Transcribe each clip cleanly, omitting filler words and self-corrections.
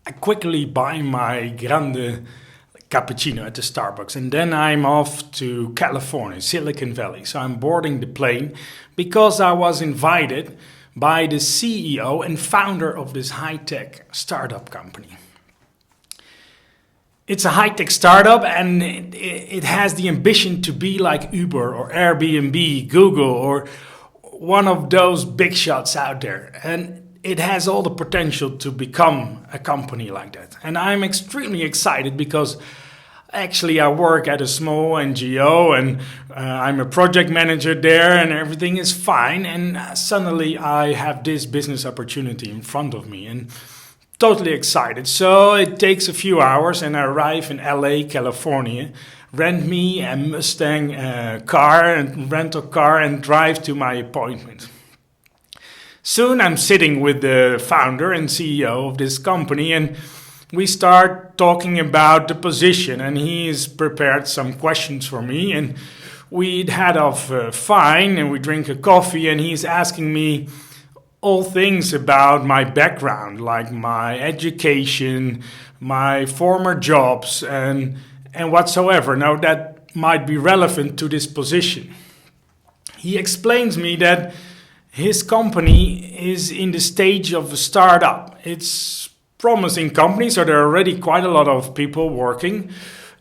I quickly buy my grande cappuccino at the Starbucks, and then I'm off to California, Silicon Valley. So I'm boarding the plane because I was invited by the CEO and founder of this high-tech startup company. It's a high-tech startup, and it has the ambition to be like Uber or Airbnb, Google, or one of those big shots out there. And it has all the potential to become a company like that. And I'm extremely excited because actually I work at a small NGO, and I'm a project manager there, and everything is fine. And suddenly I have this business opportunity in front of me, and totally excited. So it takes a few hours, and I arrive in LA, California, rent me a Mustang rental car, and drive to my appointment. Soon I'm sitting with the founder and CEO of this company, and we start talking about the position, and he's prepared some questions for me, and we'd had off fine, and we drink a coffee, and he's asking me all things about my background, like my education, my former jobs, and whatsoever. Now that might be relevant to this position. He explains me that his company is in the stage of a startup. It's promising company, so there are already quite a lot of people working,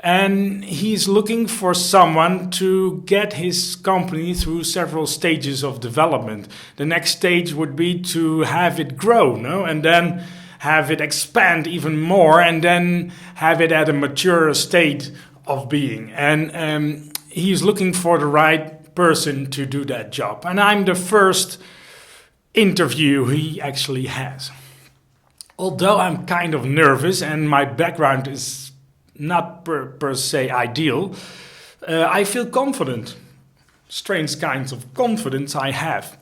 and he's looking for someone to get his company through several stages of development. The next stage would be to have it grow, no? And then have it expand even more, and then have it at a mature state of being. And he's looking for the right person to do that job. And I'm the first interview he actually has. Although I'm kind of nervous and my background is not per se ideal, I feel confident. Strange kinds of confidence I have.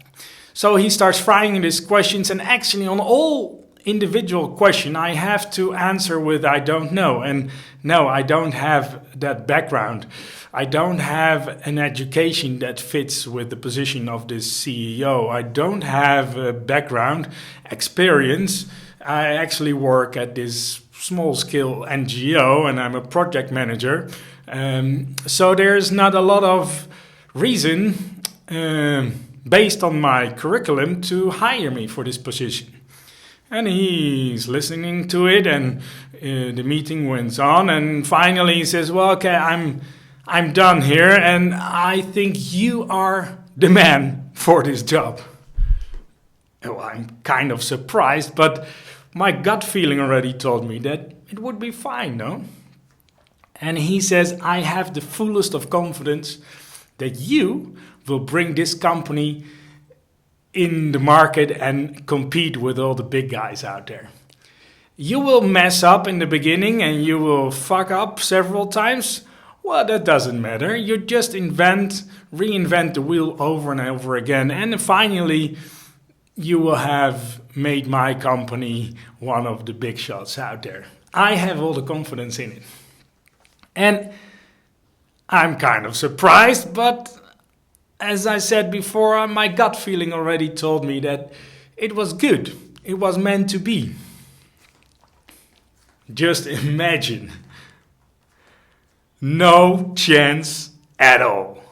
So he starts firing these questions, and actually on all individual question I have to answer with I don't know. And no, I don't have that background. I don't have an education that fits with the position of this CEO. I don't have a background experience. I actually work at this small-scale NGO, and I'm a project manager. So there's not a lot of reason based on my curriculum to hire me for this position. And he's listening to it, and the meeting went on, and finally he says, well, okay, I'm done here, and I think you are the man for this job. Well, I'm kind of surprised, but my gut feeling already told me that it would be fine, no? And he says, I have the fullest of confidence that you will bring this company in the market and compete with all the big guys out there. You will mess up in the beginning and you will fuck up several times. Well, that doesn't matter. You just reinvent the wheel over and over again. And finally, you will have made my company one of the big shots out there. I have all the confidence in it. And I'm kind of surprised, but as I said before, my gut feeling already told me that it was good. It was meant to be. Just imagine. No chance at all.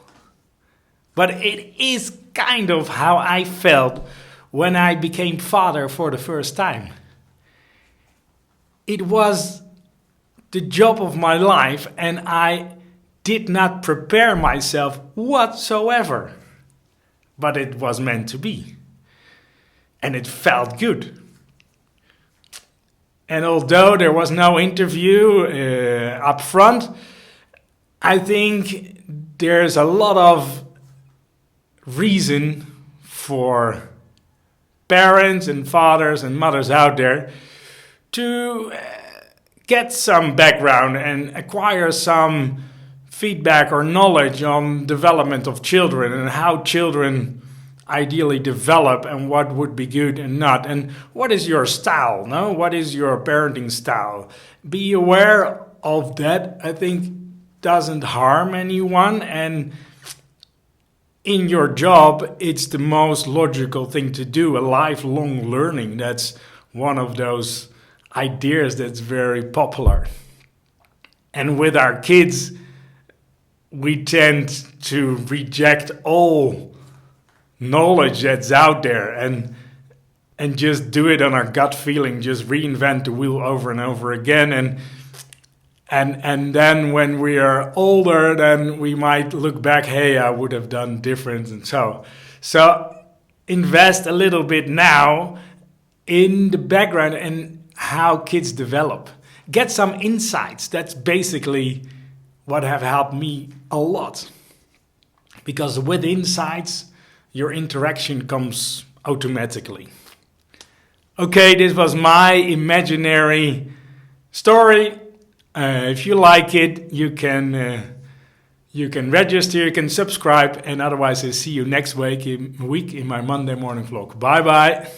But it is kind of how I felt when I became father for the first time. It was the job of my life, and I did not prepare myself whatsoever. But it was meant to be. And it felt good. And although there was no interview up front, I think there's a lot of reason for parents and fathers and mothers out there to get some background and acquire some feedback or knowledge on development of children and how children ideally develop and what would be good and not. And what is your style? No? What is your parenting style? Be aware of that. I think doesn't harm anyone, and in your job it's the most logical thing to do. A lifelong learning, that's one of those ideas that's very popular. And with our kids, we tend to reject all knowledge that's out there and just do it on our gut feeling, just reinvent the wheel over and over again. And then when we are older, then we might look back, hey, I would have done different. And so invest a little bit now in the background and how kids develop. Get some insights. That's basically what have helped me a lot. Because with insights, your interaction comes automatically. Okay, this was my imaginary story. If you like it, you can register, you can subscribe, and otherwise I'll see you next week in my Monday morning vlog. Bye bye.